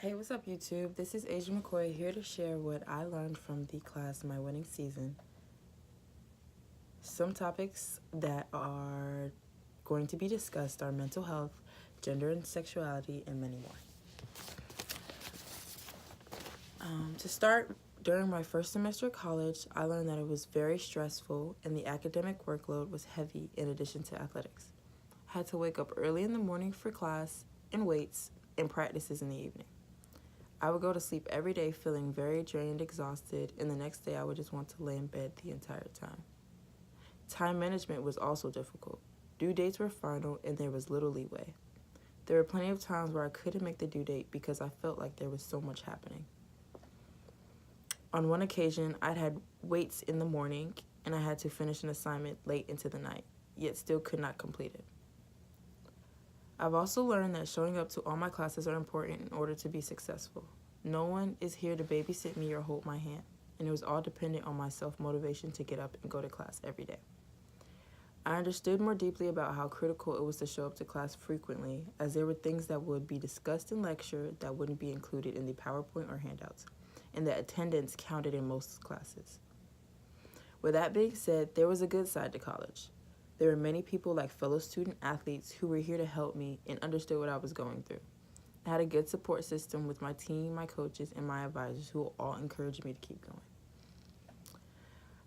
Hey, what's up, YouTube? This is Asia McCoy here to share what I learned from the class My Winning Season. Some topics that are going to be discussed are mental health, gender and sexuality, and many more. To start, during my first semester of college, I learned that it was very stressful and the academic workload was heavy in addition to athletics. I had to wake up early in the morning for class and weights and practices in the evening. I would go to sleep every day feeling very drained, exhausted, and the next day I would just want to lay in bed the entire time. Time management was also difficult. Due dates were final and there was little leeway. There were plenty of times where I couldn't make the due date because I felt like there was so much happening. On one occasion, I'd had weights in the morning and I had to finish an assignment late into the night, yet still could not complete it. I've also learned that showing up to all my classes are important in order to be successful. No one is here to babysit me or hold my hand, and it was all dependent on my self-motivation to get up and go to class every day. I understood more deeply about how critical it was to show up to class frequently, as there were things that would be discussed in lecture that wouldn't be included in the PowerPoint or handouts, and that attendance counted in most classes. With that being said, there was a good side to college. There were many people like fellow student athletes who were here to help me and understood what I was going through. I had a good support system with my team, my coaches, and my advisors who all encouraged me to keep going.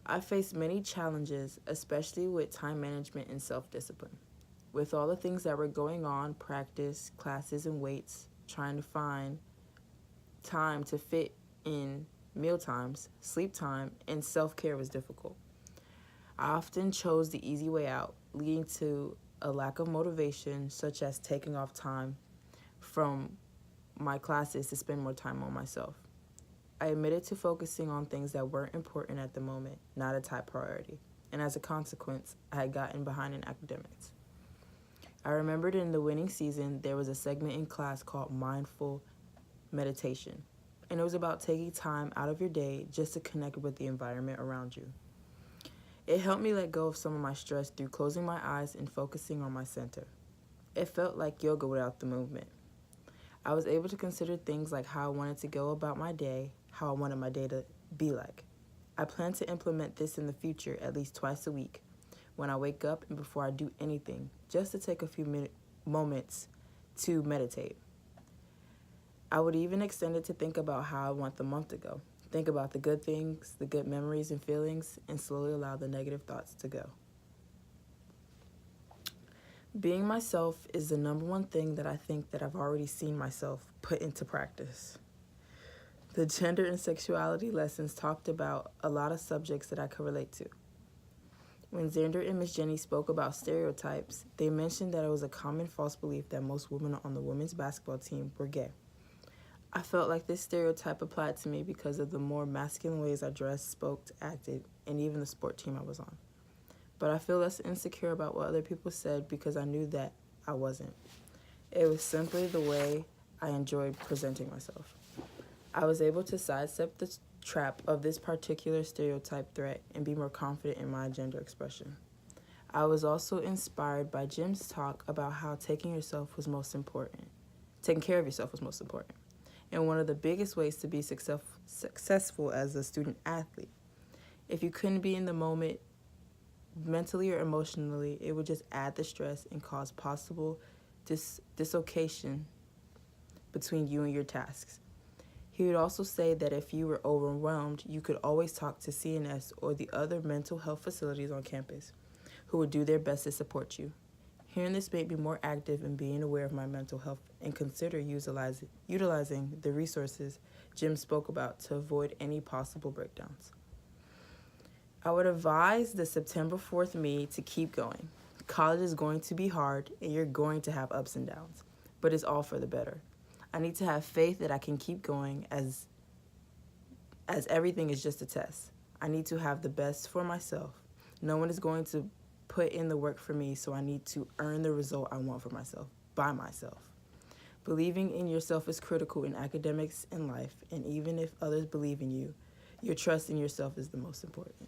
I faced many challenges, especially with time management and self-discipline. With all the things that were going on, practice, classes, and weights, trying to find time to fit in meal times, sleep time, and self-care was difficult. I often chose the easy way out, leading to a lack of motivation, such as taking off time from my classes to spend more time on myself. I admitted to focusing on things that weren't important at the moment, not a top priority, and as a consequence, I had gotten behind in academics. I remembered in the winning season, there was a segment in class called Mindful Meditation, and it was about taking time out of your day just to connect with the environment around you. It helped me let go of some of my stress through closing my eyes and focusing on my center. It felt like yoga without the movement. I was able to consider things like how I wanted to go about my day, how I wanted my day to be like. I plan to implement this in the future at least twice a week, when I wake up and before I do anything, just to take a few moments to meditate. I would even extend it to think about how I want the month to go. Think about the good things, the good memories and feelings, and slowly allow the negative thoughts to go. Being myself is the number one thing that I think that I've already seen myself put into practice. The gender and sexuality lessons talked about a lot of subjects that I could relate to. When Xander and Miss Jenny spoke about stereotypes, they mentioned that it was a common false belief that most women on the women's basketball team were gay. I felt like this stereotype applied to me because of the more masculine ways I dressed, spoke, acted, and even the sport team I was on. But I feel less insecure about what other people said because I knew that I wasn't. It was simply the way I enjoyed presenting myself. I was able to sidestep the trap of this particular stereotype threat and be more confident in my gender expression. I was also inspired by Jim's talk about how taking care of yourself was most important. And one of the biggest ways to be successful as a student athlete. If you couldn't be in the moment mentally or emotionally, it would just add the stress and cause possible dislocation between you and your tasks. He would also say that if you were overwhelmed, you could always talk to CNS or the other mental health facilities on campus, who would do their best to support you. Hearing this made me more active in being aware of my mental health and consider utilizing the resources Jim spoke about to avoid any possible breakdowns. I would advise the September 4th me to keep going. College is going to be hard and you're going to have ups and downs, but it's all for the better. I need to have faith that I can keep going as everything is just a test. I need to have the best for myself. No one is going to put in the work for me, so I need to earn the result I want for myself, by myself. Believing in yourself is critical in academics and life, and even if others believe in you, your trust in yourself is the most important.